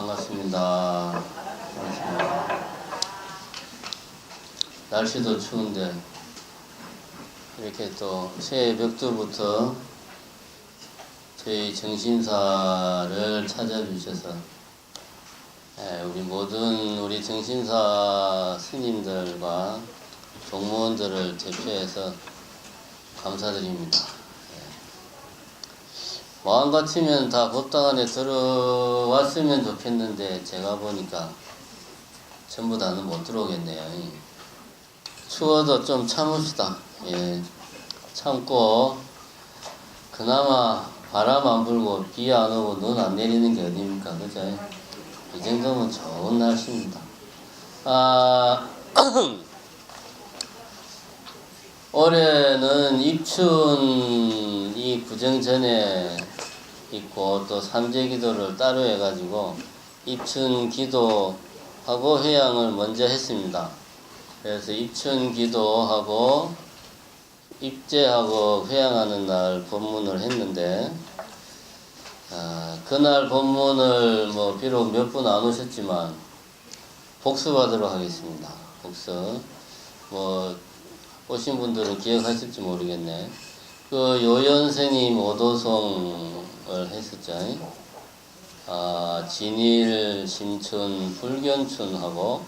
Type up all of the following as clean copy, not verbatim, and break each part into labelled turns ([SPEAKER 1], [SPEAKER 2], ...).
[SPEAKER 1] 반갑습니다. 날씨도 추운데 이렇게 또 새해 벽두부터 저희 정신사를 찾아주셔서 우리 모든 우리 정신사 스님들과 동무원들을 대표해서 감사드립니다. 마음 같으면 다 법당 안에 들어왔으면 좋겠는데 제가 보니까 전부 다는 못 들어오겠네요. 추워도 좀 참읍시다. 참고 그나마 바람 안 불고 비 안 오고 눈 안 내리는 게 어딥니까? 그죠? 이 정도면 좋은 날씨입니다. 올해는 입춘이 구정 전에 있고 또 삼재기도를 따로 해가지고 입춘 기도하고 회양을 먼저 했습니다. 그래서 입춘 기도하고 입제하고 회양하는 날 법문을 했는데 그날 법문을 비록 몇 분 안 오셨지만 복습하도록 하겠습니다. 복습. 오신 분들은 기억하실지 모르겠네. 그 요연스님 오도송을 했었죠. 진일, 심춘, 불견춘하고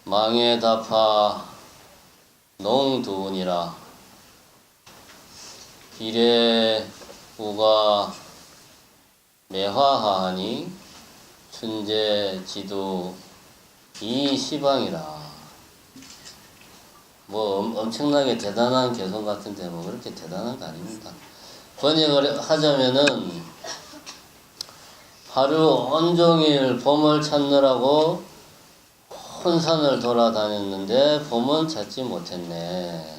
[SPEAKER 1] 망해다파 농두운이라 비례 우가 매화하하니 춘제 지도 이시방이라. 엄청나게 대단한 개성 같은데 그렇게 대단한 거 아닙니다. 번역을 하자면은 하루 온종일 봄을 찾느라고 혼산을 돌아다녔는데 봄은 찾지 못했네.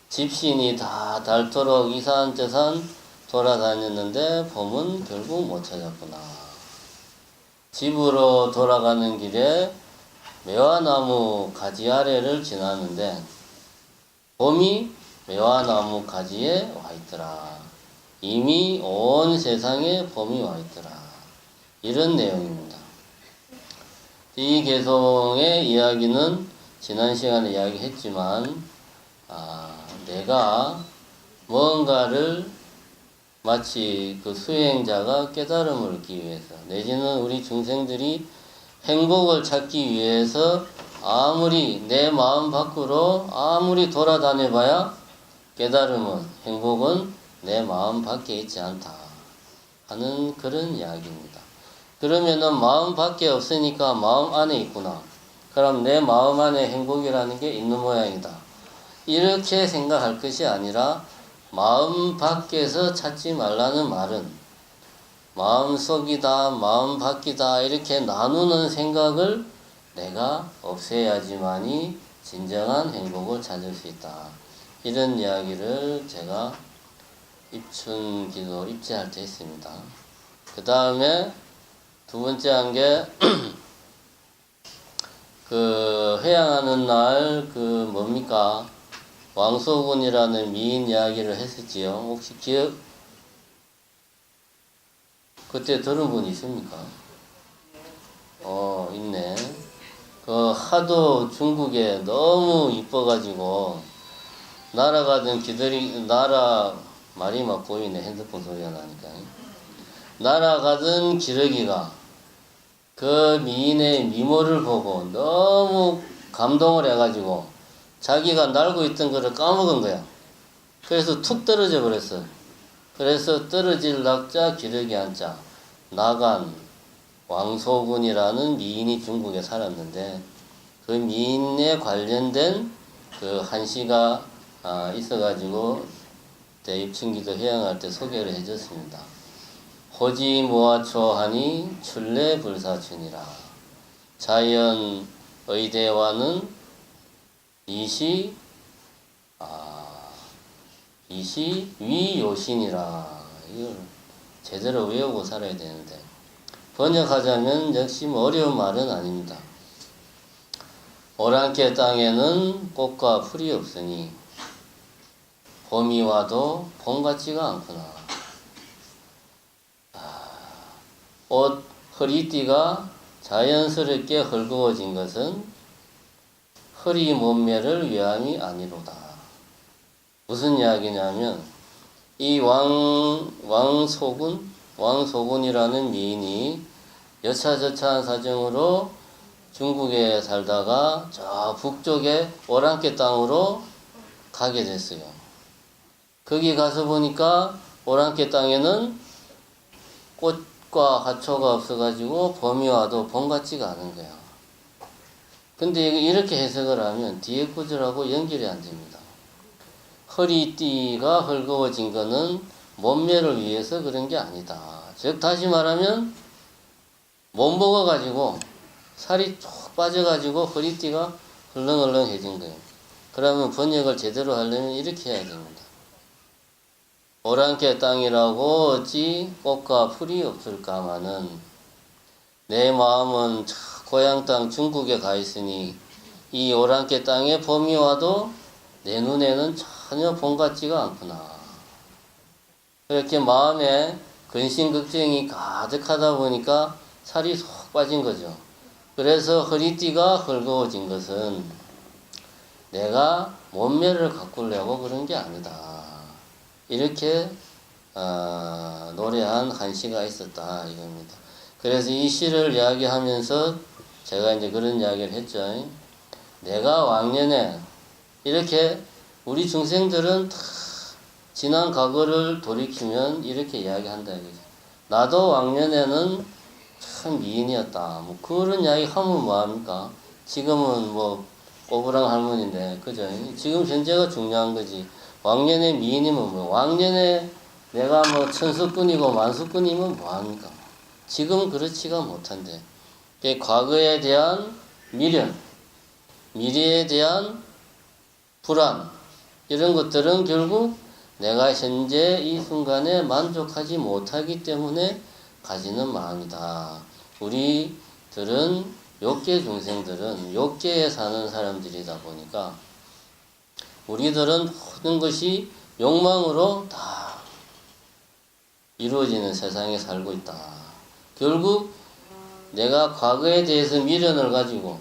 [SPEAKER 1] 집신이 다 닳도록 이산저산 돌아다녔는데 봄은 결국 못 찾았구나. 집으로 돌아가는 길에 매화나무 가지 아래를 지나는데 봄이 매화나무 가지에 와 있더라. 이미 온 세상에 봄이 와 있더라. 이런 내용입니다. 이 개성의 이야기는 지난 시간에 이야기했지만 내가 뭔가를 마치 그 수행자가 깨달음을 얻기 위해서 내지는 우리 중생들이 행복을 찾기 위해서 아무리 내 마음 밖으로 아무리 돌아다녀봐야 깨달음은, 행복은 내 마음 밖에 있지 않다 하는 그런 이야기입니다. 그러면은 마음 밖에 없으니까 마음 안에 있구나. 그럼 내 마음 안에 행복이라는 게 있는 모양이다. 이렇게 생각할 것이 아니라 마음 밖에서 찾지 말라는 말은 마음속이다, 마음 밖이다 이렇게 나누는 생각을 내가 없애야지만이 진정한 행복을 찾을 수 있다. 이런 이야기를 제가 입춘기도 입제할 때 했습니다. 그 다음에 두 번째 한 게 그 회양하는 날 뭡니까? 왕소군이라는 미인 이야기를 했었지요. 혹시 그때 들은 분 있습니까? 있네. 하도 중국에 너무 이뻐가지고, 날아가던 말이 막 보이네. 핸드폰 소리가 나니까. 날아가던 기러기가 그 미인의 미모를 보고 너무 감동을 해가지고, 자기가 날고 있던 거를 까먹은 거야. 그래서 툭 떨어져 버렸어. 그래서 떨어질 낙자 기러기 한자 나간 왕소군이라는 미인이 중국에 살았는데 그 미인에 관련된 그 한시가 있어가지고 대입춘기도 회양할 때 소개를 해줬습니다. 호지모아초하니 출래불사춘이라. 자연 의대와는 이시 위요신이라. 이걸 제대로 외우고 살아야 되는데 번역하자면 역시 어려운 말은 아닙니다. 오랑캐 땅에는 꽃과 풀이 없으니 봄이 와도 봄 같지가 않구나. 옷 허리띠가 자연스럽게 헐거워진 것은 허리 몸매를 위함이 아니로다. 무슨 이야기냐면 이 왕소군이라는 미인이 여차저차한 사정으로 중국에 살다가 저 북쪽에 오랑캐 땅으로 가게 됐어요. 거기 가서 보니까 오랑캐 땅에는 꽃과 화초가 없어가지고 봄이 와도 봄 같지가 않은 거야. 근데 이렇게 해석을 하면 뒤에 구절하고 연결이 안 됩니다. 허리띠가 헐거워진 거는 몸매를 위해서 그런 게 아니다. 즉 다시 말하면 못 먹어가지고 살이 쭉 빠져가지고 허리띠가 헐렁헐렁해진 거예요. 그러면 번역을 제대로 하려면 이렇게 해야 됩니다. 오랑캐 땅이라고 어찌 꽃과 풀이 없을까마는 내 마음은 고향 땅 중국에 가 있으니 이 오랑캐 땅에 봄이 와도 내 눈에는 전혀 봄 같지가 않구나. 이렇게 마음에 근심 걱정이 가득하다 보니까 살이 쏙 빠진 거죠. 그래서 허리띠가 헐거워진 것은 내가 몸매를 가꾸려고 그런 게 아니다. 이렇게 노래한 한 시가 있었다 이겁니다. 그래서 이 시를 이야기하면서 제가 이제 그런 이야기를 했죠. 내가 왕년에 이렇게 우리 중생들은 다 지난 과거를 돌이키면 이렇게 이야기한다 이거죠. 나도 왕년에는 참 미인이었다. 뭐 그런 이야기 하면 뭐합니까? 지금은 뭐 꼬부랑 할머니인데 그죠? 지금 현재가 중요한 거지. 왕년의 미인이면 뭐 왕년에 내가 뭐 천수꾼이고 만수꾼이면 뭐합니까? 지금 그렇지가 못한데 과거에 대한 미련, 미래에 대한 불안 이런 것들은 결국 내가 현재 이 순간에 만족하지 못하기 때문에 가지는 마음이다. 우리들은 욕계 중생들은 욕계에 사는 사람들이다 보니까 우리들은 모든 것이 욕망으로 다 이루어지는 세상에 살고 있다. 결국 내가 과거에 대해서 미련을 가지고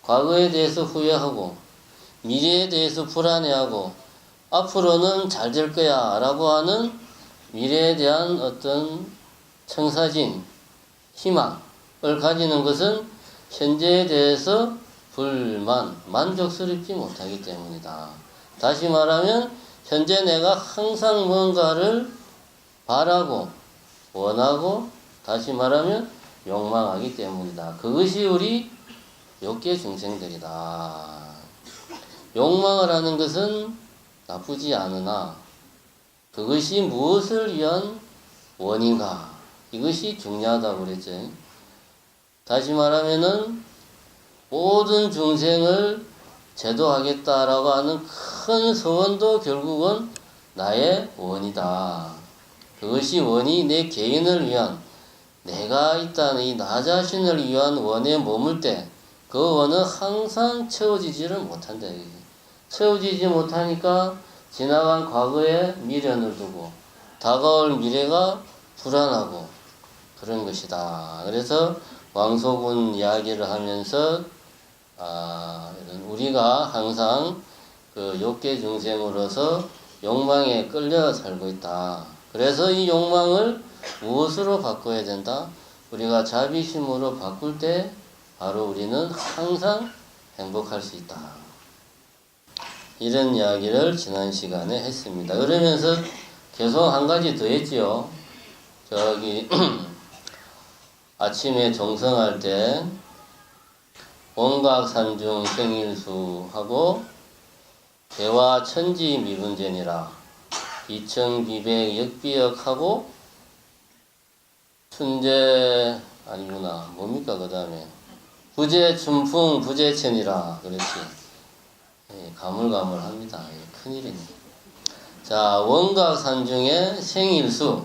[SPEAKER 1] 과거에 대해서 후회하고 미래에 대해서 불안해하고 앞으로는 잘 될 거야 라고 하는 미래에 대한 어떤 청사진, 희망을 가지는 것은 현재에 대해서 불만, 만족스럽지 못하기 때문이다. 다시 말하면 현재 내가 항상 뭔가를 바라고 원하고 다시 말하면 욕망하기 때문이다. 그것이 우리 욕계 중생들이다. 욕망을 하는 것은 나쁘지 않으나 그것이 무엇을 위한 원인가 이것이 중요하다고 그랬죠. 다시 말하면은 모든 중생을 제도하겠다라고 하는 큰 소원도 결국은 나의 원이다. 그것이 원이 내 개인을 위한 내가 있다는 이 나 자신을 위한 원에 머물 때 그 원은 항상 채워지지를 못한다. 채워지지 못하니까 지나간 과거에 미련을 두고 다가올 미래가 불안하고 그런 것이다. 그래서 왕소군 이야기를 하면서 우리가 항상 그 욕계 중생으로서 욕망에 끌려 살고 있다. 그래서 이 욕망을 무엇으로 바꿔야 된다? 우리가 자비심으로 바꿀 때 바로 우리는 항상 행복할 수 있다. 이런 이야기를 지난 시간에 했습니다. 그러면서 계속 한 가지 더 했지요. 저기 아침에 정성할 때 원각산중 생일수하고 대화 천지 미분전이라 비청비백 역비역하고 춘제 아니구나 뭡니까 그 다음에 부재춘풍 부재천이라 그렇지. 가물가물합니다. 큰일이네. 자 원각산중에 생일수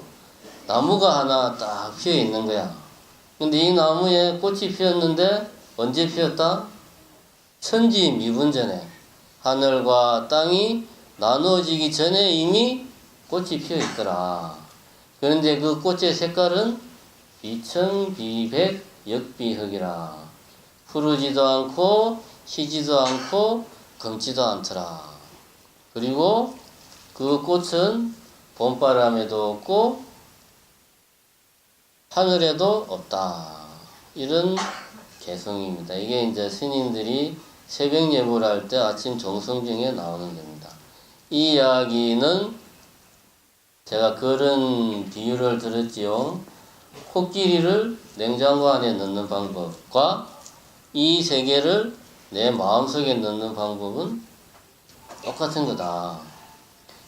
[SPEAKER 1] 나무가 하나 딱 피어 있는 거야. 근데 이 나무에 꽃이 피었는데 언제 피었다? 천지 미분전에 하늘과 땅이 나누어지기 전에 이미 꽃이 피어 있더라. 그런데 그 꽃의 색깔은 비청비백 역비흑이라. 푸르지도 않고 희지도 않고 검지도 않더라. 그리고 그 꽃은 봄바람에도 없고 하늘에도 없다. 이런 개성입니다. 이게 이제 스님들이 새벽 예불 할 때 아침 정성중에 나오는 겁니다. 이 이야기는 제가 그런 비유를 들었지요. 코끼리를 냉장고 안에 넣는 방법과 이 세계를 내 마음속에 넣는 방법은 똑같은 거다.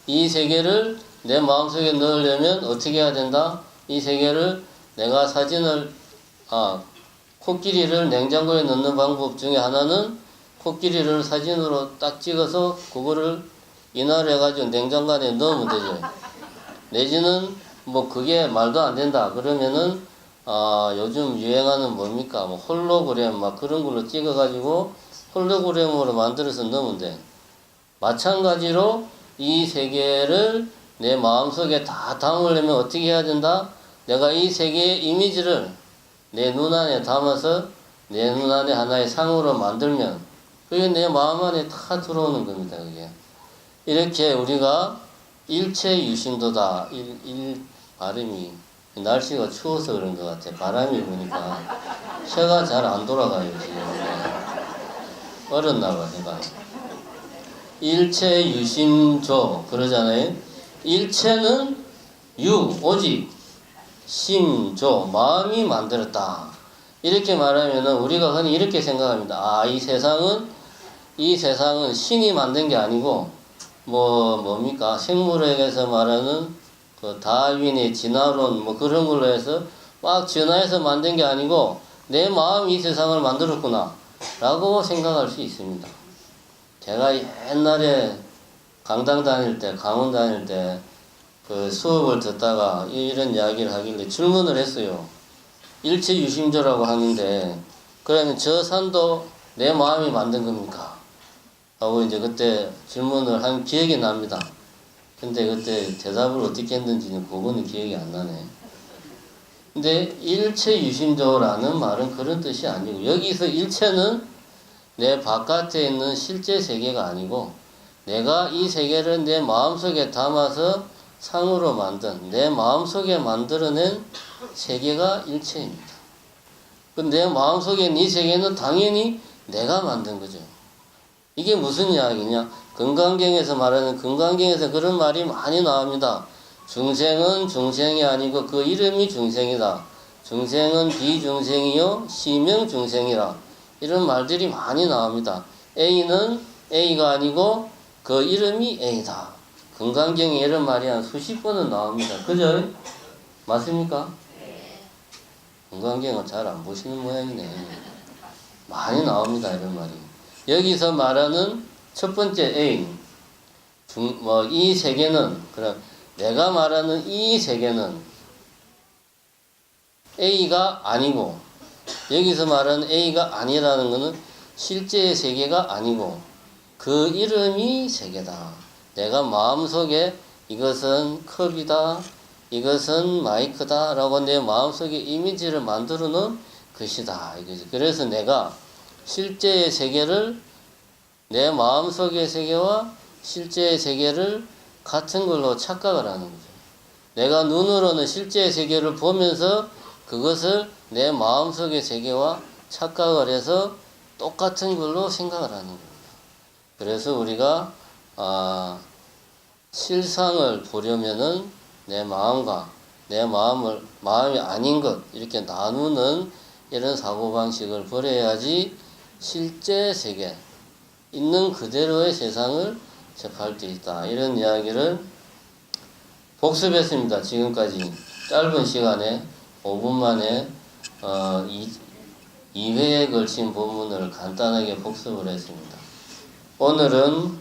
[SPEAKER 1] 이 세계를 내 마음속에 넣으려면 어떻게 해야 된다? 이 세계를 내가 코끼리를 냉장고에 넣는 방법 중에 하나는 코끼리를 사진으로 딱 찍어서 그거를 인화해가지고 냉장고 안에 넣으면 되죠. 내지는 뭐 그게 말도 안 된다. 그러면은 요즘 유행하는 뭡니까? 뭐 홀로그램 막 그런 걸로 찍어가지고 홀로그램으로 만들어서 넣으면 돼. 마찬가지로 이 세계를 내 마음속에 다 담으려면 어떻게 해야 된다? 내가 이 세계의 이미지를 내 눈 안에 담아서 내 눈 안에 하나의 상으로 만들면 그게 내 마음 안에 다 들어오는 겁니다. 그게. 이렇게 우리가 일체유심도다. 발음이 날씨가 추워서 그런 것 같아. 바람이 부니까 혀가 잘 안 돌아가요 지금. 얼었나 봐 혀가. 일체유심조 그러잖아요. 일체는 오직 심조 마음이 만들었다. 이렇게 말하면은 우리가 흔히 이렇게 생각합니다. 이 세상은 신이 만든 게 아니고 뭡니까? 생물학에서 말하는 그 다윈의 진화론 뭐 그런 걸로 해서 막 진화해서 만든 게 아니고 내 마음이 이 세상을 만들었구나 라고 생각할 수 있습니다. 제가 옛날에 강당 다닐 때, 강원 다닐 때 그 수업을 듣다가 이런 이야기를 하길래 질문을 했어요. 일체유심조라고 하는데 그러면 저 산도 내 마음이 만든 겁니까? 하고 이제 그때 질문을 한 기억이 납니다. 근데 그때 대답을 어떻게 했는지는 그거는 기억이 안 나네. 근데 일체유심조라는 말은 그런 뜻이 아니고 여기서 일체는 내 바깥에 있는 실제 세계가 아니고 내가 이 세계를 내 마음속에 담아서 상으로 만든 내 마음속에 만들어낸 세계가 일체입니다. 내 마음속에 있는 이 세계는 당연히 내가 만든 거죠. 이게 무슨 이야기냐? 금강경에서 말하는 금강경에서 그런 말이 많이 나옵니다. 중생은 중생이 아니고 그 이름이 중생이다. 중생은 비중생이요 시명중생이라. 이런 말들이 많이 나옵니다. A는 A가 아니고 그 이름이 A다. 금강경에 이런 말이 한 수십 번은 나옵니다. 그죠? 맞습니까? 금강경은 잘 안 보시는 모양이네. 많이 나옵니다. 이런 말이. 여기서 말하는 첫 번째 A, 이 세계는, 그럼 내가 말하는 이 세계는 A가 아니고, 여기서 말하는 A가 아니라는 것은 실제의 세계가 아니고, 그 이름이 세계다. 내가 마음속에 이것은 컵이다, 이것은 마이크다 라고 내 마음속에 이미지를 만들어 놓은 것이다. 이거지. 그래서 내가 실제의 세계를 내 마음속의 세계와 실제의 세계를 같은 걸로 착각을 하는 거죠. 내가 눈으로는 실제의 세계를 보면서 그것을 내 마음속의 세계와 착각을 해서 똑같은 걸로 생각을 하는 겁니다. 그래서 우리가 실상을 보려면은 내 마음과 내 마음이 아닌 것 이렇게 나누는 이런 사고방식을 버려야지 실제 세계 있는 그대로의 세상을 접할 수 있다. 이런 이야기를 복습했습니다. 지금까지 짧은 시간에 5분 만에 2회에 걸친 본문을 간단하게 복습을 했습니다. 오늘은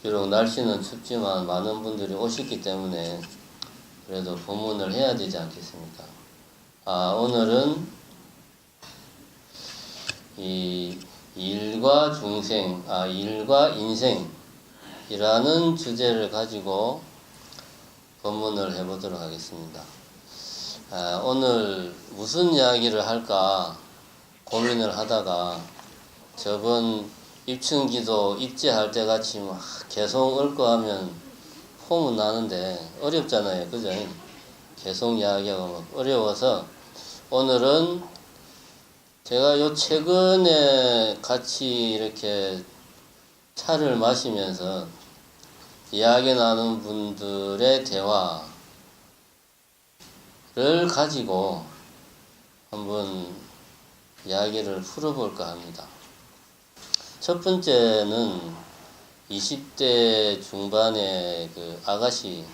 [SPEAKER 1] 비록 날씨는 춥지만 많은 분들이 오셨기 때문에 그래도 본문을 해야 되지 않겠습니까? 오늘은 이 일과 중생, 일과 인생이라는 주제를 가지고 본문을 해보도록 하겠습니다. 오늘 무슨 이야기를 할까 고민을 하다가 저번 입춘기도 입제할 때 같이 막 계속 얽고 하면 폼은 나는데 어렵잖아요. 그죠? 계속 이야기하고 막 어려워서 오늘은 제가 요 최근에 같이 이렇게 차를 마시면서 이야기 나눈 분들의 대화를 가지고 한번 이야기를 풀어볼까 합니다. 첫 번째는 20대 중반의 그 아가씨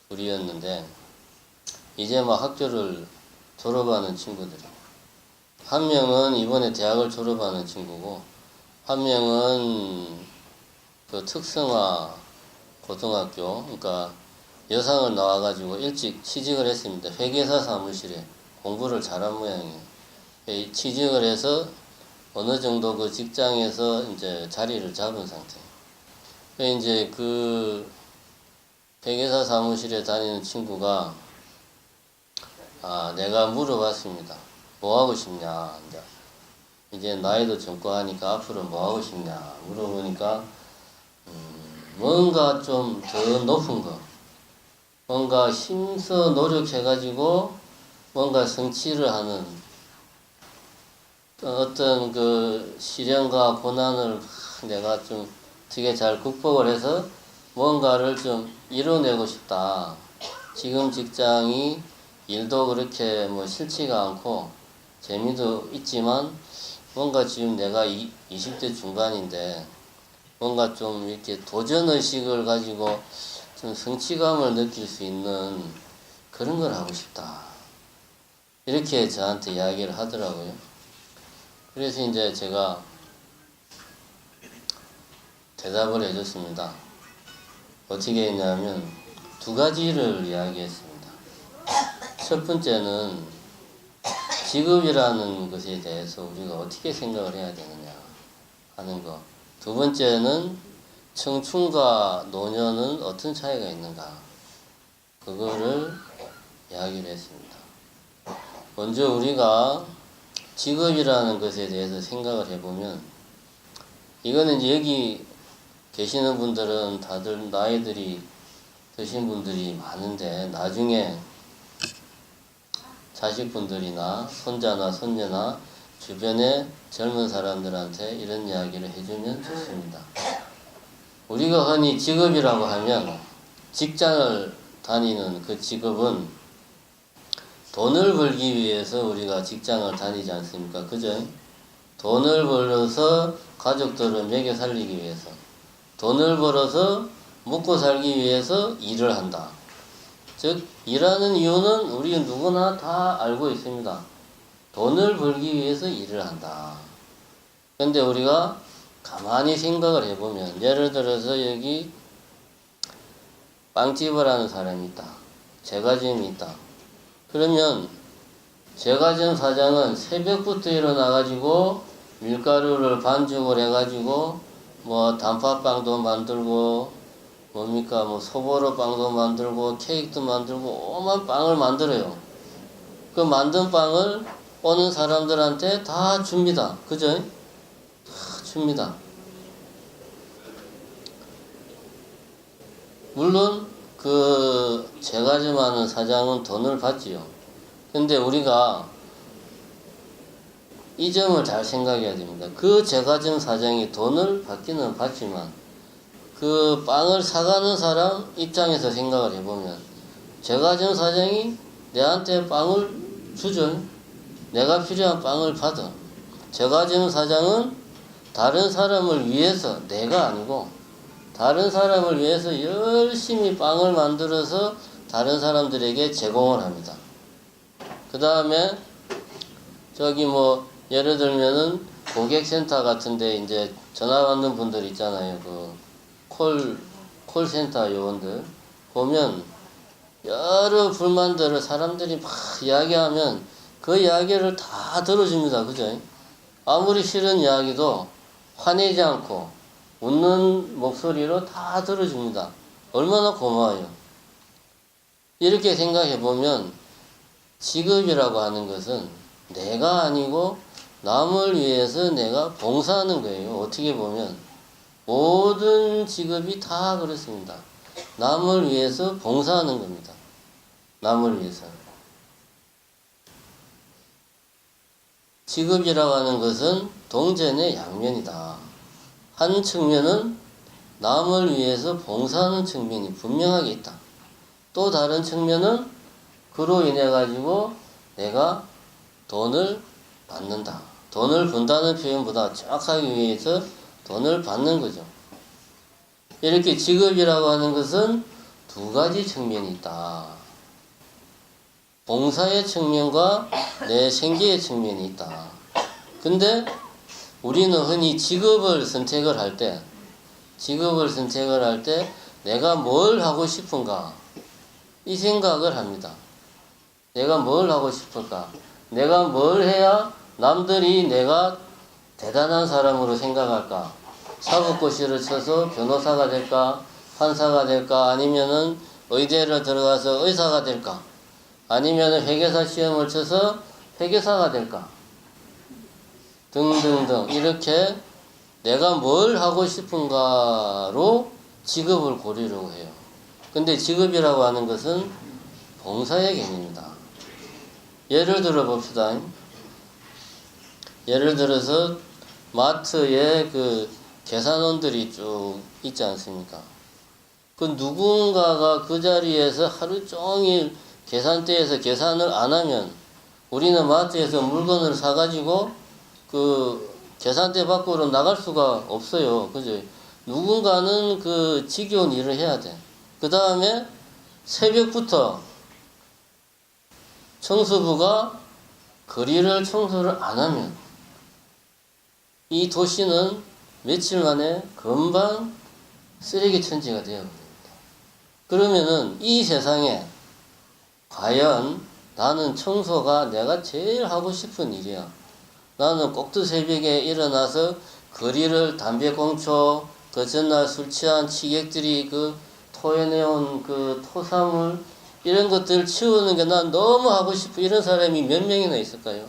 [SPEAKER 1] 둘이었는데 이제 막 학교를 졸업하는 친구들이, 한 명은 이번에 대학을 졸업하는 친구고 한 명은 그 특성화 고등학교, 그러니까 여상을 나와가지고 일찍 취직을 했습니다. 회계사 사무실에 공부를 잘한 모양이에요. 취직을 해서 어느 정도 그 직장에서 이제 자리를 잡은 상태. 이제 그 회계사 사무실에 다니는 친구가 내가 물어봤습니다. 뭐 하고 싶냐? 이제 나이도 젊고 하니까 앞으로 뭐 하고 싶냐? 물어보니까 뭔가 좀 더 높은 거, 뭔가 힘써 노력해가지고 뭔가 성취를 하는 어떤 그 시련과 고난을 내가 좀 어떻게 잘 극복을 해서 뭔가를 좀 이뤄내고 싶다. 지금 직장이 일도 그렇게 뭐 싫지가 않고 재미도 있지만 뭔가 지금 내가 20대 중반인데 뭔가 좀 이렇게 도전의식을 가지고 좀 성취감을 느낄 수 있는 그런 걸 하고 싶다. 이렇게 저한테 이야기를 하더라고요. 그래서 이제 제가 대답을 해줬습니다. 어떻게 했냐면 두 가지를 이야기했습니다. 첫 번째는 직업이라는 것에 대해서 우리가 어떻게 생각을 해야 되느냐 하는 거. 두 번째는 청춘과 노년은 어떤 차이가 있는가. 그거를 이야기를 했습니다. 먼저 우리가 직업이라는 것에 대해서 생각을 해보면, 이거는 이제 여기 계시는 분들은 다들 나이들이 드신 분들이 많은데 나중에 자식분들이나 손자나 손녀나 주변의 젊은 사람들한테 이런 이야기를 해주면 좋습니다. 우리가 흔히 직업이라고 하면 직장을 다니는 그 직업은 돈을 벌기 위해서 우리가 직장을 다니지 않습니까? 그죠? 돈을 벌어서 가족들을 먹여 살리기 위해서, 돈을 벌어서 먹고 살기 위해서 일을 한다. 즉 일하는 이유는 우리 누구나 다 알고 있습니다. 돈을 벌기 위해서 일을 한다. 근데 우리가 가만히 생각을 해보면, 예를 들어서 여기 빵집을 하는 사람이 있다. 제과점이 있다. 그러면 제과점 사장은 새벽부터 일어나가지고 밀가루를 반죽을 해가지고 뭐 단팥빵도 만들고 뭡니까 뭐 소보로 빵도 만들고 케이크도 만들고 오만 빵을 만들어요. 그 만든 빵을 오는 사람들한테 다 줍니다. 그죠? 다 줍니다. 물론 그 제과점 하는 사장은 돈을 받지요. 근데 우리가 이 점을 잘 생각해야 됩니다. 그 제과점 사장이 돈을 받기는 받지만 그 빵을 사가는 사람 입장에서 생각을 해보면 제과점 사장이 내한테 빵을 주죠. 내가 필요한 빵을 받아. 제과점 사장은 다른 사람을 위해서, 내가 아니고 다른 사람을 위해서 열심히 빵을 만들어서 다른 사람들에게 제공을 합니다. 그 다음에 저기 뭐 예를 들면은 고객센터 같은데 이제 전화 받는 분들 있잖아요. 그 콜센터 요원들 보면 여러 불만들을 사람들이 막 이야기하면 그 이야기를 다 들어줍니다. 그죠? 아무리 싫은 이야기도 화내지 않고 웃는 목소리로 다 들어줍니다. 얼마나 고마워요. 이렇게 생각해 보면 직업이라고 하는 것은 내가 아니고 남을 위해서 내가 봉사하는 거예요. 어떻게 보면 모든 직업이 다 그렇습니다. 남을 위해서 봉사하는 겁니다. 남을 위해서. 직업이라고 하는 것은 동전의 양면이다. 한 측면은 남을 위해서 봉사하는 측면이 분명하게 있다. 또 다른 측면은 그로 인해 가지고 내가 돈을 받는다. 돈을 번다는 표현보다 정확하게 위해서 돈을 받는 거죠. 이렇게 직업이라고 하는 것은 두 가지 측면이 있다. 봉사의 측면과 내 생계의 측면이 있다. 근데 우리는 흔히 직업을 선택을 할 때 내가 뭘 하고 싶은가? 이 생각을 합니다. 내가 뭘 하고 싶을까? 내가 뭘 해야 남들이 내가 대단한 사람으로 생각할까? 사법고시를 쳐서 변호사가 될까? 판사가 될까? 아니면은 의대를 들어가서 의사가 될까? 아니면은 회계사 시험을 쳐서 회계사가 될까? 등등등 이렇게 내가 뭘 하고 싶은가로 직업을 고르려고 해요. 근데 직업이라고 하는 것은 봉사의 개념이다. 예를 들어 봅시다. 예를 들어서 마트에 그 계산원들이 쭉 있지 않습니까? 그 누군가가 그 자리에서 하루 종일 계산대에서 계산을 안 하면 우리는 마트에서 물건을 사가지고 그 계산대 밖으로 나갈 수가 없어요. 그죠? 누군가는 그 지겨운 일을 해야 돼. 그 다음에 새벽부터 청소부가 거리를 청소를 안 하면 이 도시는 며칠 만에 금방 쓰레기 천지가 되어버립니다. 그러면은 이 세상에 과연 나는 청소가 내가 제일 하고 싶은 일이야. 나는 꼭두 새벽에 일어나서 거리를 담배꽁초, 그 전날 술 취한 취객들이 그 토해내온 그 토사물 이런 것들을 치우는 게 난 너무 하고 싶어. 이런 사람이 몇 명이나 있을까요?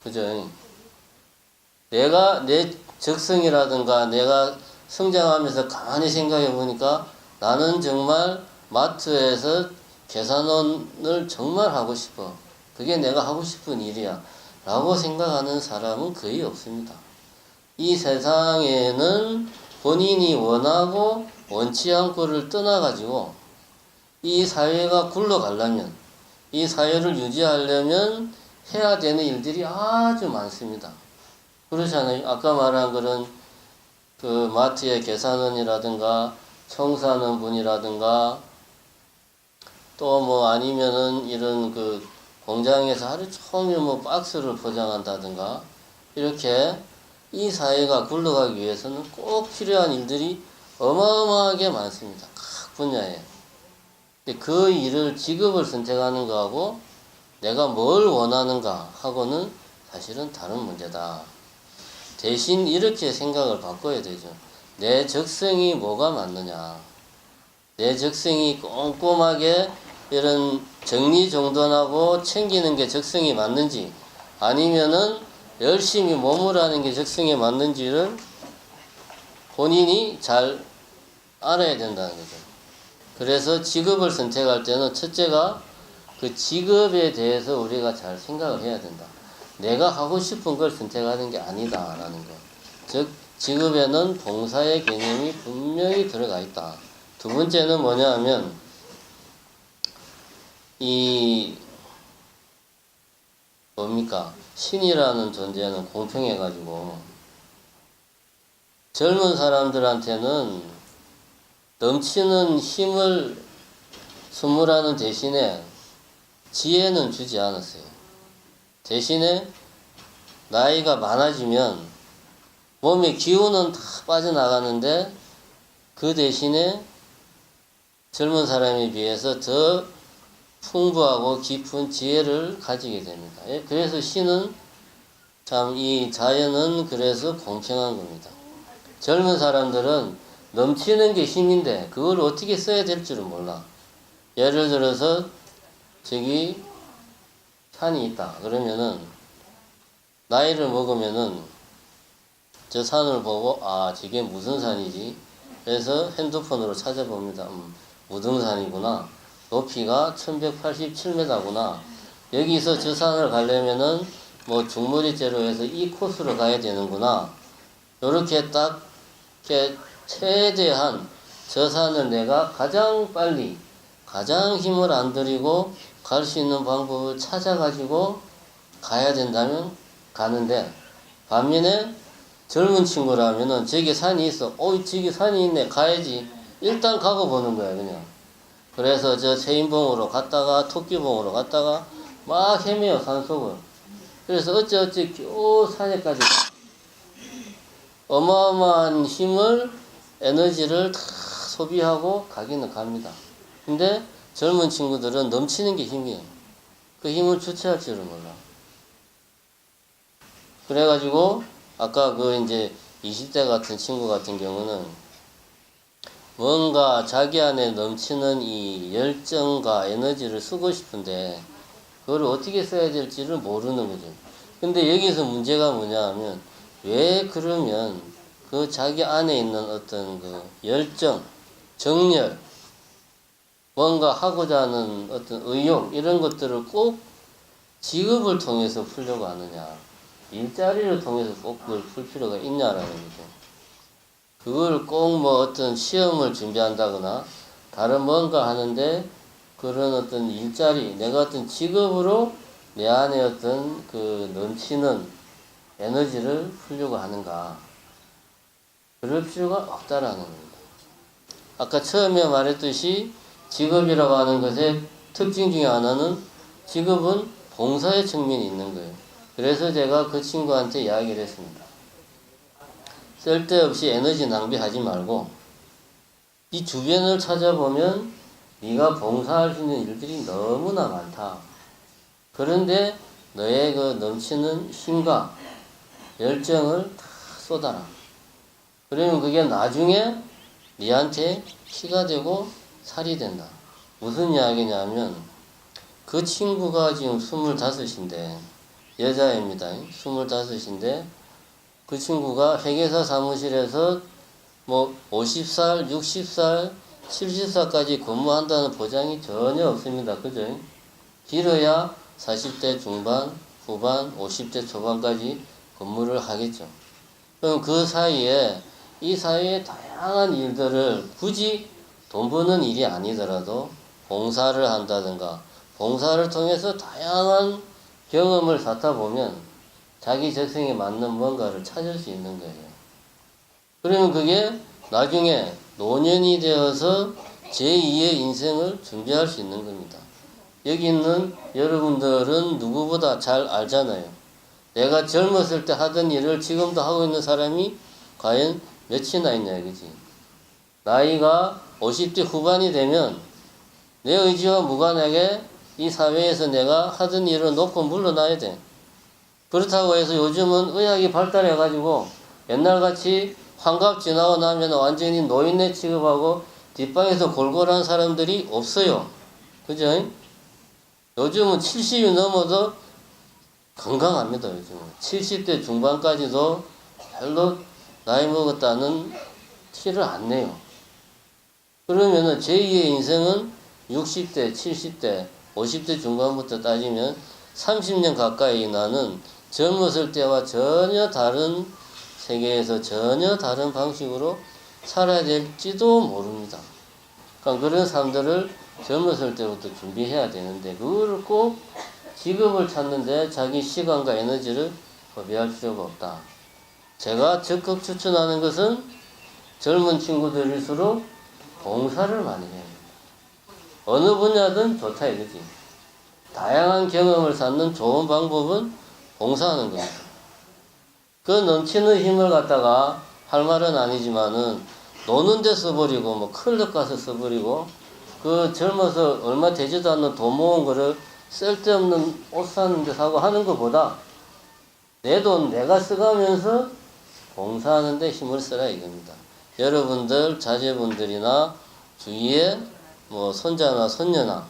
[SPEAKER 1] 그죠? 내가 내 적성이라든가 내가 성장하면서 가만히 생각해 보니까 나는 정말 마트에서 계산원을 정말 하고 싶어. 그게 내가 하고 싶은 일이야. 라고 생각하는 사람은 거의 없습니다. 이 세상에는 본인이 원하고 원치 않고를 떠나가지고 이 사회가 굴러가려면, 이 사회를 유지하려면 해야 되는 일들이 아주 많습니다. 그렇잖아요. 아까 말한 그런 그 마트의 계산원이라든가 청소하는 분이라든가 또 뭐 아니면은 이런 그 공장에서 하루 종일 뭐 박스를 포장한다든가 이렇게 이 사회가 굴러가기 위해서는 꼭 필요한 일들이 어마어마하게 많습니다. 각 분야에. 근데 그 일을 직업을 선택하는 거하고 내가 뭘 원하는가 하고는 사실은 다른 문제다. 대신 이렇게 생각을 바꿔야 되죠. 내 적성이 뭐가 맞느냐. 내 적성이 꼼꼼하게 이런 정리정돈하고 챙기는 게 적성이 맞는지 아니면은 열심히 몸을 하는 게 적성에 맞는지를 본인이 잘 알아야 된다는 거죠. 그래서 직업을 선택할 때는 첫째가 그 직업에 대해서 우리가 잘 생각을 해야 된다. 내가 하고 싶은 걸 선택하는 게 아니다라는 거. 즉 직업에는 봉사의 개념이 분명히 들어가 있다. 두 번째는 뭐냐 하면 이 뭡니까? 신이라는 존재는 공평해가지고 젊은 사람들한테는 넘치는 힘을 선물하는 대신에 지혜는 주지 않았어요. 대신에 나이가 많아지면 몸의 기운은 다 빠져나가는데 그 대신에 젊은 사람에 비해서 더 풍부하고 깊은 지혜를 가지게 됩니다. 그래서 신은 참 이 자연은 그래서 공평한 겁니다. 젊은 사람들은 넘치는 게 힘인데 그걸 어떻게 써야 될 줄은 몰라. 예를 들어서 저기 산이 있다. 그러면은 나이를 먹으면은 저 산을 보고 아 저게 무슨 산이지? 그래서 핸드폰으로 찾아봅니다. 무등산이구나. 높이가 1187m구나. 여기서 저 산을 가려면은 뭐 중머리째로 해서 이 코스로 가야 되는구나. 요렇게 딱 이렇게 최대한 저 산을 내가 가장 빨리 가장 힘을 안 들이고 갈 수 있는 방법을 찾아가지고 가야 된다면 가는데, 반면에 젊은 친구라면은 저기 산이 있어. 저기 산이 있네. 가야지. 일단 가고 보는 거야, 그냥. 그래서 저 체인봉으로 갔다가 토끼봉으로 갔다가 막 헤매요, 산속을. 그래서 어찌 겨우 산에까지 어마어마한 힘을, 에너지를 다 소비하고 가기는 갑니다. 근데 젊은 친구들은 넘치는 게 힘이에요. 그 힘을 주체할 줄을 몰라. 그래가지고 아까 그 이제 20대 같은 친구 같은 경우는 뭔가 자기 안에 넘치는 이 열정과 에너지를 쓰고 싶은데 그걸 어떻게 써야 될지를 모르는 거죠. 근데 여기서 문제가 뭐냐 하면, 왜 그러면 그 자기 안에 있는 어떤 그 열정, 정열, 뭔가 하고자 하는 어떤 의욕, 이런 것들을 꼭 직업을 통해서 풀려고 하느냐, 일자리를 통해서 꼭 그걸 풀 필요가 있냐라는 거죠. 그걸 꼭 뭐 어떤 시험을 준비한다거나 다른 뭔가 하는데 그런 어떤 일자리, 내가 어떤 직업으로 내 안에 어떤 그 넘치는 에너지를 풀려고 하는가, 그럴 필요가 없다라는 겁니다. 아까 처음에 말했듯이 직업이라고 하는 것의 특징 중에 하나는 직업은 봉사의 측면이 있는 거예요. 그래서 제가 그 친구한테 이야기를 했습니다. 쓸데없이 에너지 낭비하지 말고 이 주변을 찾아보면 네가 봉사할 수 있는 일들이 너무나 많다. 그런데 너의 그 넘치는 힘과 열정을 다 쏟아라. 그러면 그게 나중에 네한테 피가 되고 살이 된다. 무슨 이야기냐면, 그 친구가 지금 25인데 여자입니다. 25인데 그 친구가 회계사 사무실에서 뭐 50살, 60살, 70살까지 근무한다는 보장이 전혀 없습니다. 그죠? 길어야 40대 중반, 후반, 50대 초반까지 근무를 하겠죠. 그럼 그 사이에 이 사회의 다양한 일들을 굳이 돈 버는 일이 아니더라도 봉사를 한다든가 봉사를 통해서 다양한 경험을 쌓다 보면 자기 적성에 맞는 뭔가를 찾을 수 있는 거예요. 그러면 그게 나중에 노년이 되어서 제2의 인생을 준비할 수 있는 겁니다. 여기 있는 여러분들은 누구보다 잘 알잖아요. 내가 젊었을 때 하던 일을 지금도 하고 있는 사람이 과연 몇이나 있냐 이거지. 나이가 50대 후반이 되면 내 의지와 무관하게 이 사회에서 내가 하던 일을 놓고 물러나야 돼. 그렇다고 해서 요즘은 의학이 발달해가지고 옛날같이 환갑 지나고 나면 완전히 노인네 취급하고 뒷방에서 골골한 사람들이 없어요. 그죠? 요즘은 70이 넘어도 건강합니다. 요즘은 70대 중반까지도 별로 나이 먹었다는 티를 안 내요. 그러면은 제2의 인생은 60대, 70대, 50대 중반부터 따지면 30년 가까이 나는 젊었을 때와 전혀 다른 세계에서 전혀 다른 방식으로 살아야 될지도 모릅니다. 그러니까 그런 사람들을 젊었을 때부터 준비해야 되는데, 그걸 꼭 직업을 찾는데 자기 시간과 에너지를 허비할 필요가 없다. 제가 적극 추천하는 것은 젊은 친구들일수록 봉사를 많이 해야 합니다. 어느 분야든 좋다 이거지. 다양한 경험을 쌓는 좋은 방법은 봉사하는 겁니다. 그 넘치는 힘을 갖다가 할 말은 아니지만은 노는 데 써버리고 뭐 클럽 가서 써버리고 그 젊어서 얼마 되지도 않는 돈 모은 거를 쓸데없는 옷 사는 데 사고 하는 것보다 내 돈 내가 써가면서 봉사하는 데 힘을 써라 이겁니다. 여러분들 자제분들이나 주위에 뭐 손자나 손녀나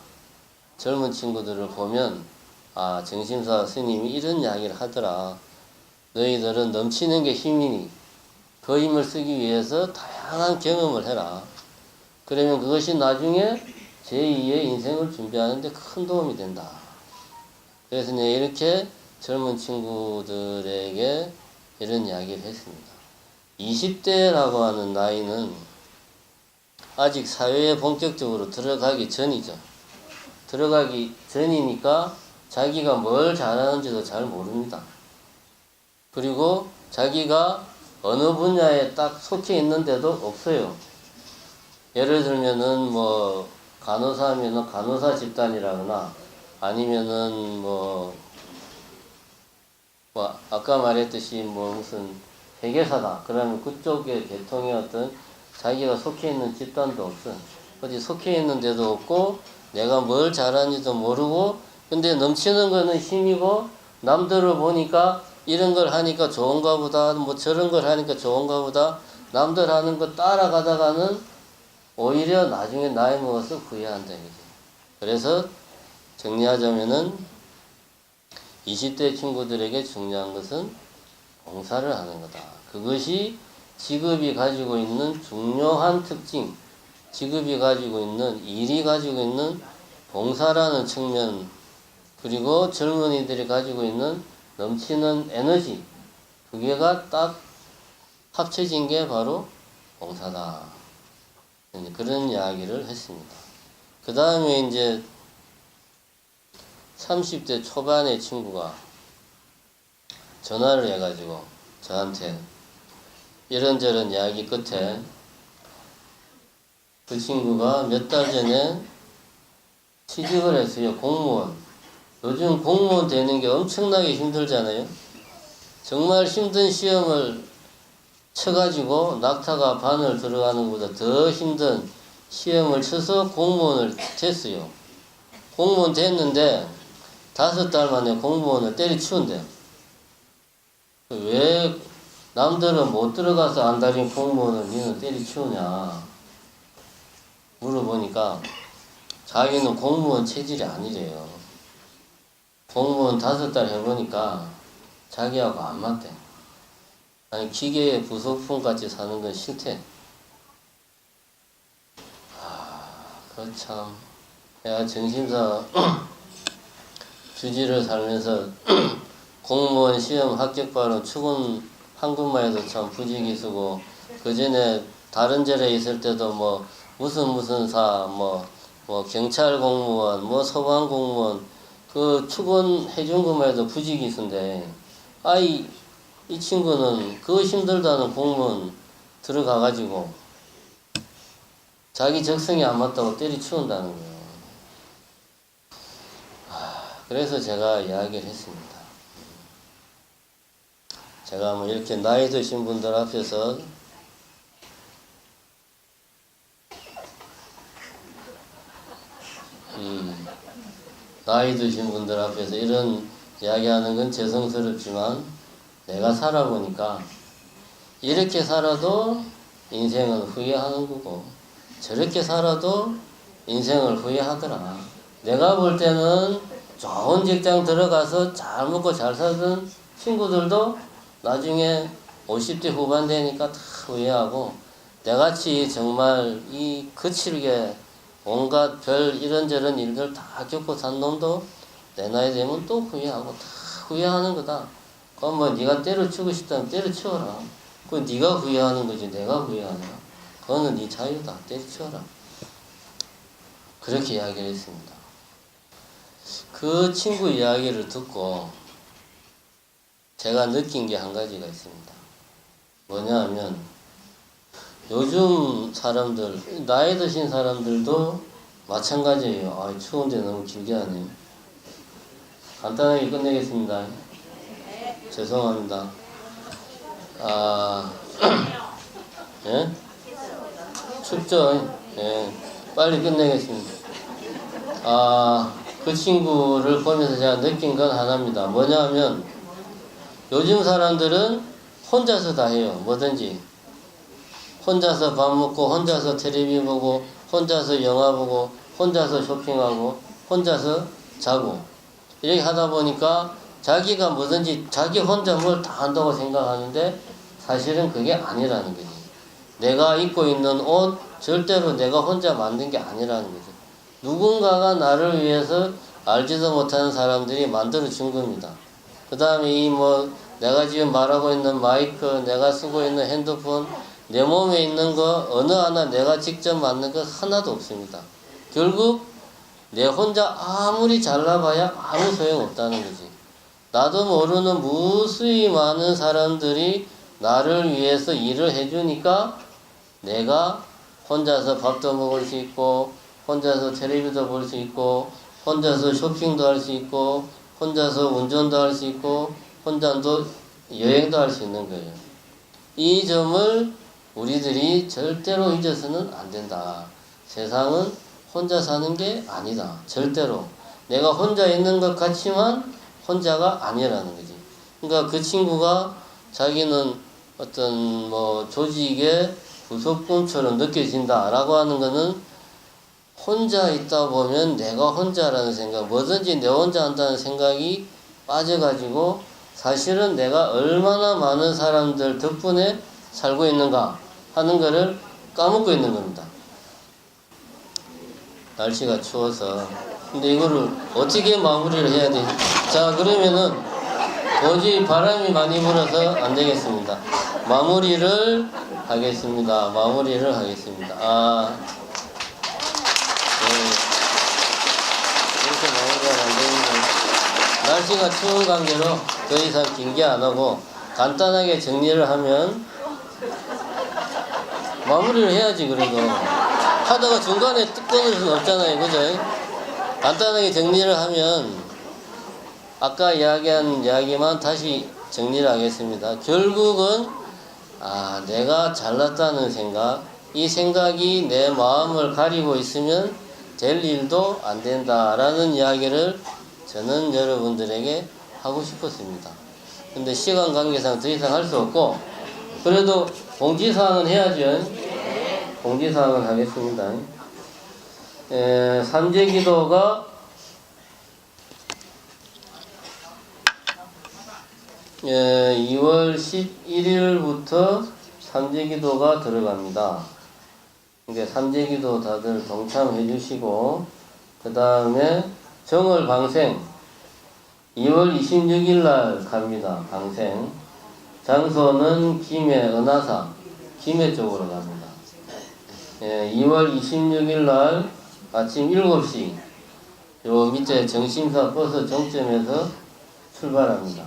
[SPEAKER 1] 젊은 친구들을 보면 아, 정심사 스님이 이런 이야기를 하더라. 너희들은 넘치는 게 힘이니 그 힘을 쓰기 위해서 다양한 경험을 해라. 그러면 그것이 나중에 제2의 인생을 준비하는 데 큰 도움이 된다. 그래서 내가 이렇게 젊은 친구들에게 이런 이야기를 했습니다. 20대라고 하는 나이는 아직 사회에 본격적으로 들어가기 전이죠. 들어가기 전이니까 자기가 뭘 잘하는지도 잘 모릅니다. 그리고 자기가 어느 분야에 딱 속해 있는데도 없어요. 예를 들면은 뭐 간호사면은 간호사 집단이라거나 아니면은 뭐 아까 말했듯이 뭐 무슨 회계사다. 그러면 그쪽의 계통의 어떤 자기가 속해 있는 집단도 없어. 어디 속해 있는 데도 없고 내가 뭘 잘하는지도 모르고 근데 넘치는 거는 힘이고 남들을 보니까 이런 걸 하니까 좋은가 보다 뭐 저런 걸 하니까 좋은가 보다 남들 하는 거 따라가다가는 오히려 나중에 나이 먹어서 후회한다 이거지. 그래서 정리하자면은 20대 친구들에게 중요한 것은 봉사를 하는 거다. 그것이 직업이 가지고 있는 중요한 특징, 직업이 가지고 있는, 일이 가지고 있는 봉사라는 측면, 그리고 젊은이들이 가지고 있는 넘치는 에너지, 그게가 딱 합쳐진 게 바로 봉사다. 그런 이야기를 했습니다. 그 다음에 이제 30대 초반의 친구가 전화를 해가지고 저한테 이런저런 이야기 끝에 그 친구가 몇 달 전에 취직을 했어요. 공무원. 요즘 공무원 되는 게 엄청나게 힘들잖아요. 정말 힘든 시험을 쳐가지고 낙타가 바늘 들어가는 것보다 더 힘든 시험을 쳐서 공무원을 됐어요. 공무원 됐는데 5달 만에 공무원을 때려치운대요. 왜 남들은 못 들어가서 안달인 공무원을 니는 때려치우냐 물어보니까 자기는 공무원 체질이 아니래요. 공무원 5달 해보니까 자기하고 안 맞대. 아니 기계의 부속품 같이 사는 건 싫대. 그 참 내가 정신사 주지를 살면서 공무원 시험 합격받은 추군 한 군만 해도 참 부지기수고 그 전에 다른 절에 있을 때도 뭐 무슨 뭐 경찰 공무원 뭐 소방 공무원 그 추군 해준 것만 해도 부지기수인데 이 친구는 그 힘들다는 공무원 들어가가지고 자기 적성이 안 맞다고 때려치운다는 거예요. 그래서 제가 이야기를 했습니다. 제가 뭐 이렇게 나이 드신 분들 앞에서 나이 드신 분들 앞에서 이런 이야기하는 건 죄송스럽지만 내가 살아보니까 이렇게 살아도 인생은 후회하는 거고 저렇게 살아도 인생을 후회하더라. 내가 볼 때는 좋은 직장 들어가서 잘 먹고 잘 살던 친구들도 나중에 50대 후반 되니까 다 후회하고 내같이 정말 이 거칠게 온갖 별 이런저런 일들 다 겪고 산 놈도 내 나이 되면 또 후회하고 다 후회하는 거다. 그럼 뭐 네가 때려치고 싶다면 때려치워라. 그건 네가 후회하는 거지 내가 후회하냐. 그거는 네 자유다. 때려치워라. 그렇게 이야기를 했습니다. 그 친구 이야기를 듣고 제가 느낀 게 한 가지가 있습니다. 뭐냐 하면 요즘 사람들, 나이 드신 사람들도 마찬가지예요. 추운데 너무 길게 하네요. 간단하게 끝내겠습니다. 죄송합니다. 예? 춥죠? 예. 빨리 끝내겠습니다. 그 친구를 보면서 제가 느낀 건 하나입니다. 뭐냐 하면 요즘 사람들은 혼자서 다 해요. 뭐든지. 혼자서 밥 먹고 혼자서 텔레비 보고 혼자서 영화 보고 혼자서 쇼핑하고 혼자서 자고 이렇게 하다 보니까 자기가 뭐든지 자기 혼자 뭘 다 한다고 생각하는데 사실은 그게 아니라는 거지. 내가 입고 있는 옷 절대로 내가 혼자 만든 게 아니라는 거지. 누군가가 나를 위해서 알지도 못하는 사람들이 만들어 준 겁니다. 그 다음에 이 뭐 내가 지금 말하고 있는 마이크, 내가 쓰고 있는 핸드폰, 내 몸에 있는 거 어느 하나 내가 직접 만든 거 하나도 없습니다. 결국 내 혼자 아무리 잘나봐야 아무 소용없다는 거지. 나도 모르는 무수히 많은 사람들이 나를 위해서 일을 해주니까 내가 혼자서 밥도 먹을 수 있고, 혼자서 텔레비도 볼 수 있고, 혼자서 쇼핑도 할 수 있고, 혼자서 운전도 할 수 있고, 혼자도 여행도 할 수 있는 거예요. 이 점을 우리들이 절대로 잊어서는 안 된다. 세상은 혼자 사는 게 아니다. 절대로. 내가 혼자 있는 것 같지만 혼자가 아니라는 거지. 그러니까 그 친구가 자기는 어떤 뭐 조직의 부속품처럼 느껴진다라고 하는 거는 혼자 있다 보면 내가 혼자라는 생각, 뭐든지 내 혼자 한다는 생각이 빠져가지고 사실은 내가 얼마나 많은 사람들 덕분에 살고 있는가 하는 거를 까먹고 있는 겁니다. 날씨가 추워서. 근데 이거를 어떻게 마무리를 해야 되지? 자, 그러면은 도저히 바람이 많이 불어서 안 되겠습니다. 마무리를 하겠습니다. 마무리를 하겠습니다. 이렇게 마무리가 안 되는데 날씨가 추운 관계로 더 이상 길게 안 하고 간단하게 정리를 하면 마무리를 해야지. 그래도 하다가 중간에 끊을 수는 없잖아요. 그죠? 간단하게 정리를 하면 아까 이야기한 이야기만 다시 정리를 하겠습니다. 결국은 내가 잘났다는 생각, 이 생각이 내 마음을 가리고 있으면 될 일도 안 된다라는 이야기를 저는 여러분들에게 하고 싶었습니다. 근데 시간 관계상 더 이상 할 수 없고, 그래도 공지사항은 해야죠. 공지사항은 하겠습니다. 삼재기도가 2월 11일부터 삼재기도가 들어갑니다. 그러니까 삼재기도 다들 동참해 주시고, 그 다음에 정월 방생 2월 26일 날 갑니다. 방생. 장소는 김해 은하사 김해 쪽으로 갑니다. 2월 26일 날 아침 7시 요 밑에 정심사 버스 정점에서 출발합니다.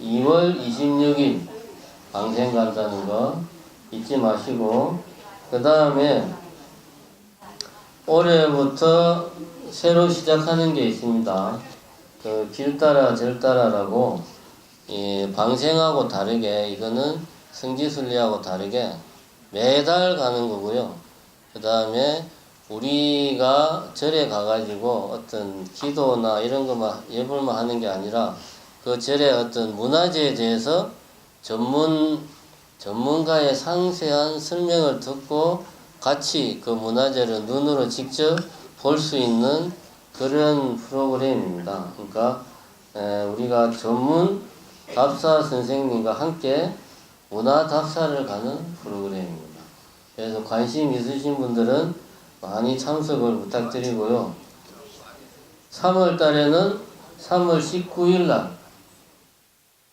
[SPEAKER 1] 2월 26일 방생 간다는 거 잊지 마시고, 그 다음에 올해부터 새로 시작하는 게 있습니다. 그 길따라 절따라라고 방생하고 다르게, 이거는 성지순례하고 다르게 매달 가는 거고요. 그 다음에 우리가 절에 가가지고 어떤 기도나 이런 것만 예불만 하는 게 아니라 그 절의 어떤 문화재에 대해서 전문가의 상세한 설명을 듣고 같이 그 문화재를 눈으로 직접 볼 수 있는 그런 프로그램입니다. 그러니까 우리가 전문 답사 선생님과 함께 문화 답사를 가는 프로그램입니다. 그래서 관심 있으신 분들은 많이 참석을 부탁드리고요. 3월 달에는 3월 19일 날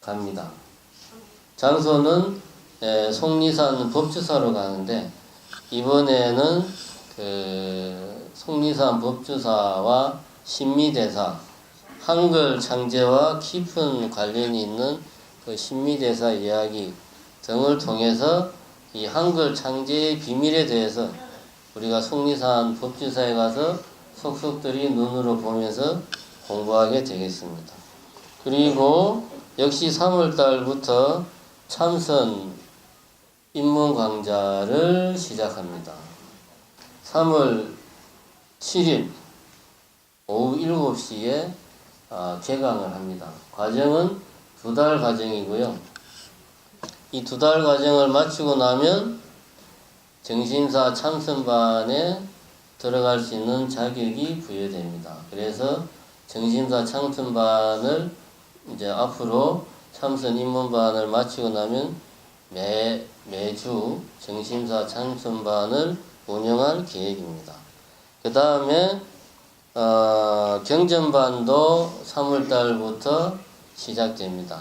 [SPEAKER 1] 갑니다. 장소는 속리산 법주사로 가는데, 이번에는 그 속리산 법주사와 신미대사, 한글 창제와 깊은 관련이 있는 그 신미대사 이야기 등을 통해서 이 한글 창제의 비밀에 대해서 우리가 속리산 법주사에 가서 속속들이 눈으로 보면서 공부하게 되겠습니다. 그리고 역시 3월 달부터 참선 입문 강좌를 시작합니다. 3월 7일 오후 7시에 개강을 합니다. 과정은 2달 과정이고요. 이 2달 과정을 마치고 나면 정신사 참선반에 들어갈 수 있는 자격이 부여됩니다. 그래서 정심사 창천반을 이제 앞으로 참선 입문반을 마치고 나면 매주 정심사 창천반을 운영할 계획입니다. 그 다음에 경전반도 3월달부터 시작됩니다.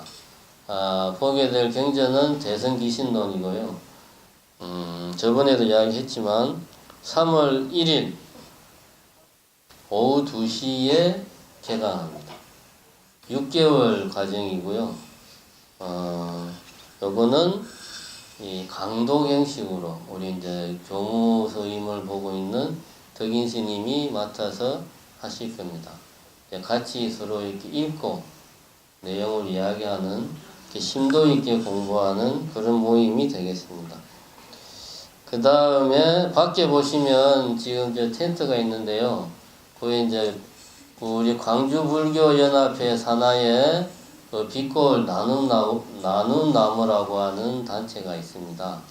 [SPEAKER 1] 보게 될 경전은 대성귀신론이고요. 저번에도 이야기했지만 3월 1일 오후 2시에 개강합니다. 6개월 과정이고요. 요거는 이 강독 형식으로 우리 이제 교무서임을 보고 있는 덕인 스님이 맡아서 하실 겁니다. 같이 서로 이렇게 읽고 내용을 이야기하는 이렇게 심도 있게 공부하는 그런 모임이 되겠습니다. 그 다음에 밖에 보시면 지금 저 텐트가 있는데요. 거기 이제 우리 광주불교연합회 산하에 그 빛골 나눔 나무라고 하는 단체가 있습니다.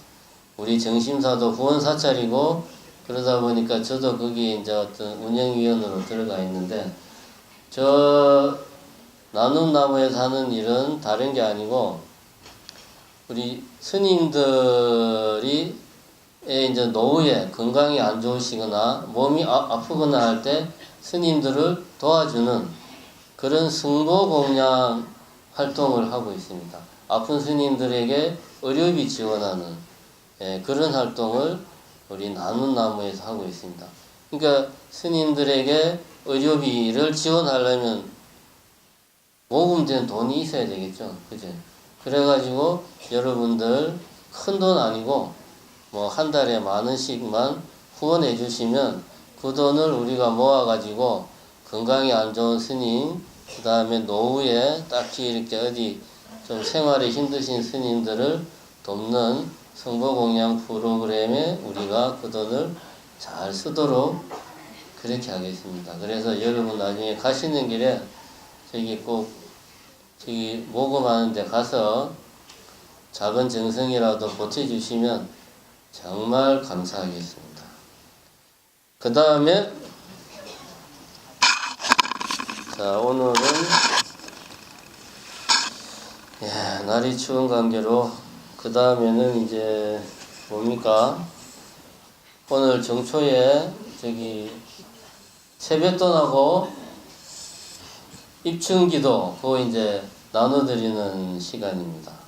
[SPEAKER 1] 우리 정심사도 후원 사찰이고 그러다 보니까 저도 거기 이제 어떤 운영위원으로 들어가 있는데 저 나눔 나무에서 하는 일은 다른 게 아니고 우리 스님들이 이제 노후에 건강이 안 좋으시거나 몸이 아프거나 할 때 스님들을 도와주는 그런 승보공양 활동을 하고 있습니다. 아픈 스님들에게 의료비 지원하는 그런 활동을 우리 나눔나무에서 하고 있습니다. 그러니까 스님들에게 의료비를 지원하려면 모금된 돈이 있어야 되겠죠. 그죠? 그래가지고 여러분들 큰 돈 아니고 뭐 한 달에 10,000원씩만 후원해 주시면 그 돈을 우리가 모아가지고 건강이 안 좋은 스님, 그 다음에 노후에 딱히 이렇게 어디 좀 생활이 힘드신 스님들을 돕는 성보공양 프로그램에 우리가 그 돈을 잘 쓰도록 그렇게 하겠습니다. 그래서 여러분 나중에 가시는 길에 저기 모금하는 데 가서 작은 정성이라도 보태주시면 정말 감사하겠습니다. 그 다음에 자 오늘은 날이 추운 관계로 그 다음에는 이제 뭡니까? 오늘 정초에 저기 세뱃돈하고 입춘기도 그거 이제 나눠드리는 시간입니다.